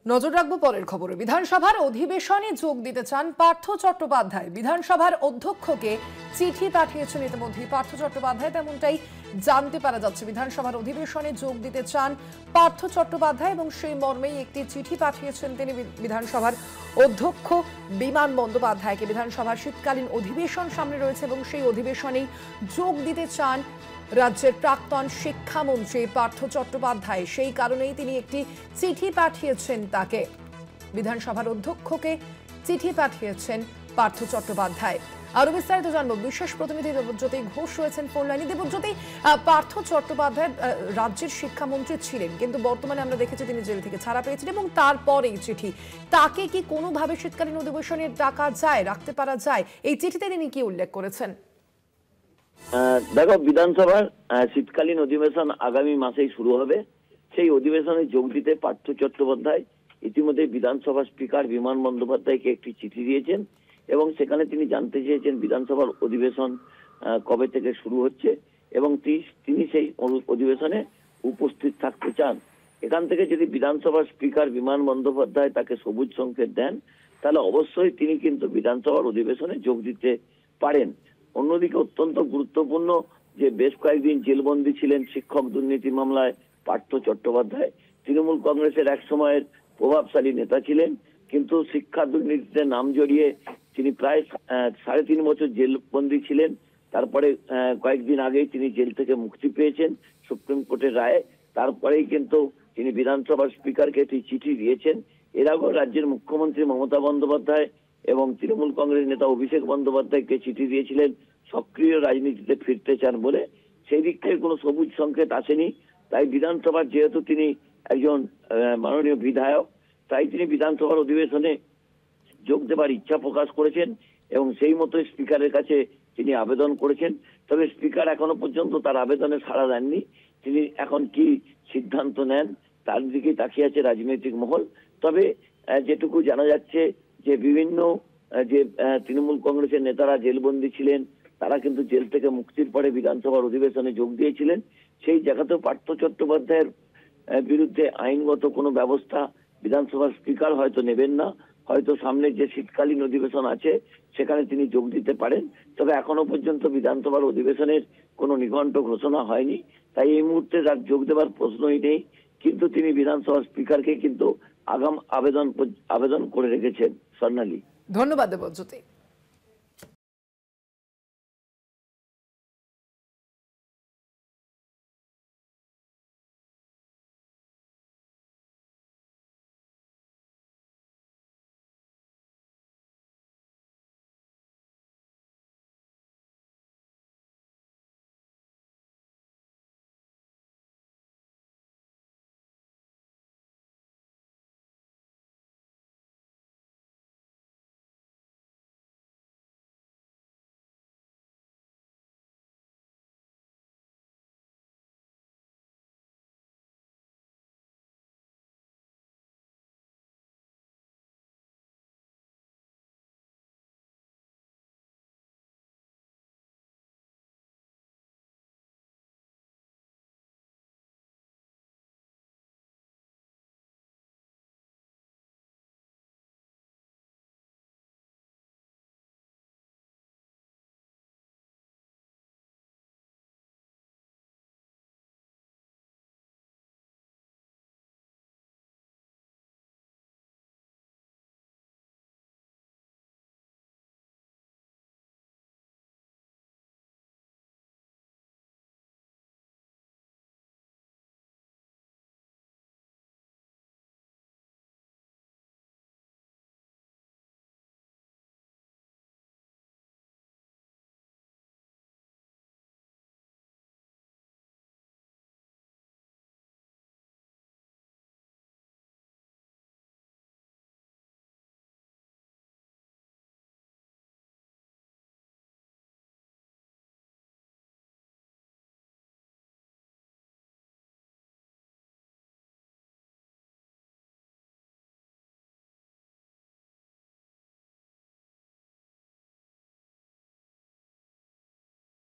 নজর রাখবো পরের খবরে। বিধানসভার অধিবেশনে যোগ দিতে চান পার্থ চট্টোপাধ্যায়। বিধানসভার অধ্যক্ষকে চিঠি পাঠিয়েছেন ইতিমধ্যে পার্থ চট্টোপাধ্যায়, তেমনটাই জানতে পারা যাচ্ছে। বিধানসভার অধিবেশনে যোগ দিতে চান পার্থ চট্টোপাধ্যায় এবং সেই মর্মেই একটি চিঠি পাঠিয়েছেন তিনি বিধানসভার অধ্যক্ষ বিমান বন্দ্যোপাধ্যায়কে। বিধানসভার শীতকালীন অধিবেশন সামনে রয়েছে এবং সেই অধিবেশনেই যোগ দিতে চান রাজ্যের প্রাক্তন শিক্ষামন্ত্রী পার্থ চট্টোপাধ্যায়। সেই কারণেই তিনি একটি চিঠি পাঠিয়েছেন তাকে। বিধানসভার অধ্যক্ষকে চিঠি পাঠিয়েছেন পার্থ চট্টোপাধ্যায়। আরো বিস্তারিত জানবো, বিশেষ প্রতিনিধি দেবজ্যোতি ঘোষ রয়েছেন ফোন লাইনে। দেবজ্যোতি, পার্থ চট্টোপাধ্যায় রাজ্যের শিক্ষামন্ত্রী ছিলেন, কিন্তু বর্তমানে আমরা দেখেছি তিনি জেল থেকে ছাড়া পেয়েছেন এবং তারপর এই চিঠি। তাকে কি কোনোভাবে শীতকালীন অধিবেশনে ডাকা যায়, রাখতে পারা যায়? এই চিঠিতে তিনি কি উল্লেখ করেছেন? দেখো, বিধানসভার শীতকালীন অধিবেশন আগামী মাসেই শুরু হবে। সেই অধিবেশনে যোগ দিতে পার্থ চট্টোপাধ্যায় ইতিমধ্যে বিধানসভার স্পিকার বিমান বন্দ্যোপাধ্যায়কে একটি চিঠি দিয়েছেন এবং সেখানে তিনি জানতে চেয়েছেন বিধানসভার অধিবেশন কবে থেকে শুরু হচ্ছে এবং তিনি সেই অধিবেশনে উপস্থিত থাকতে চান। এখান থেকে যদি বিধানসভার স্পিকার বিমান বন্দ্যোপাধ্যায় তাকে সবুজ সংকেত দেন, তাহলে অবশ্যই তিনি কিন্তু বিধানসভার অধিবেশনে যোগ দিতে পারেন। অন্যদিকে অত্যন্ত গুরুত্বপূর্ণ যে বেশ কয়েকদিন জেলবন্দী ছিলেন শিক্ষক দুর্নীতি মামলায় পার্থ চট্টোপাধ্যায়। তৃণমূল কংগ্রেসের এক সময়ের প্রভাবশালী নেতা ছিলেন, কিন্তু শিক্ষা দুর্নীতিতে নাম জড়িয়ে তিনি প্রায় 3.5 বছর জেলবন্দী ছিলেন। তারপরে কয়েকদিন আগেই তিনি জেল থেকে মুক্তি পেয়েছেন সুপ্রিম কোর্টের রায়ে। তারপরেই কিন্তু তিনি বিধানসভার স্পিকারকে একটি চিঠি দিয়েছেন। এর আগেও রাজ্যের মুখ্যমন্ত্রী মমতা বন্দ্যোপাধ্যায় এবং তৃণমূল কংগ্রেস নেতা অভিষেক বন্দ্যোপাধ্যায়কে চিঠি দিয়েছিলেন সক্রিয় রাজনীতিতে ফিরতে চান বলে। সেই দিক থেকে কোনো সবুজ সংকেত আসেনি। তাই বিধানসভার, যেহেতু তিনি একজন মাননীয় বিধায়ক, তাই তিনি বিধানসভার অধিবেশনে যোগ দেবার ইচ্ছা প্রকাশ করেছেন এবং সেই মতো স্পিকারের কাছে তিনি আবেদন করেছেন। তবে স্পিকার এখনো পর্যন্ত তার আবেদনে সাড়া দেননি। তিনি এখন কি সিদ্ধান্ত নেন তার দিকে তাকিয়ে আছে রাজনৈতিক মহল। তবে যেটুকু জানা যাচ্ছে যে বিভিন্ন যে তৃণমূল কংগ্রেসের নেতারা জেলবন্দী ছিলেন, তারা কিন্তু জেল থেকে মুক্তির পরে বিধানসভার অধিবেশনে যোগ দিয়েছিলেন। সেই জায়গাতেও পার্থ চট্টোপাধ্যায়ের বিরুদ্ধে আইনগত কোনো ব্যবস্থা বিধানসভার স্পিকার হয়তো নেবেন না। হয়তো সামনে যে শীতকালীন অধিবেশন আছে সেখানে তিনি যোগ দিতে পারেন। তবে এখনো পর্যন্ত বিধানসভার অধিবেশনের কোনো নিঘণ্ট ঘোষণা হয়নি, তাই এই মুহূর্তে তার যোগ দেওয়ার প্রশ্নই নেই। কিন্তু তিনি বিধানসভার স্পিকারকে কিন্তু আগাম আবেদন করে রেখেছেন। স্বর্ণালী, ধন্যবাদ দেবজ্যোতি।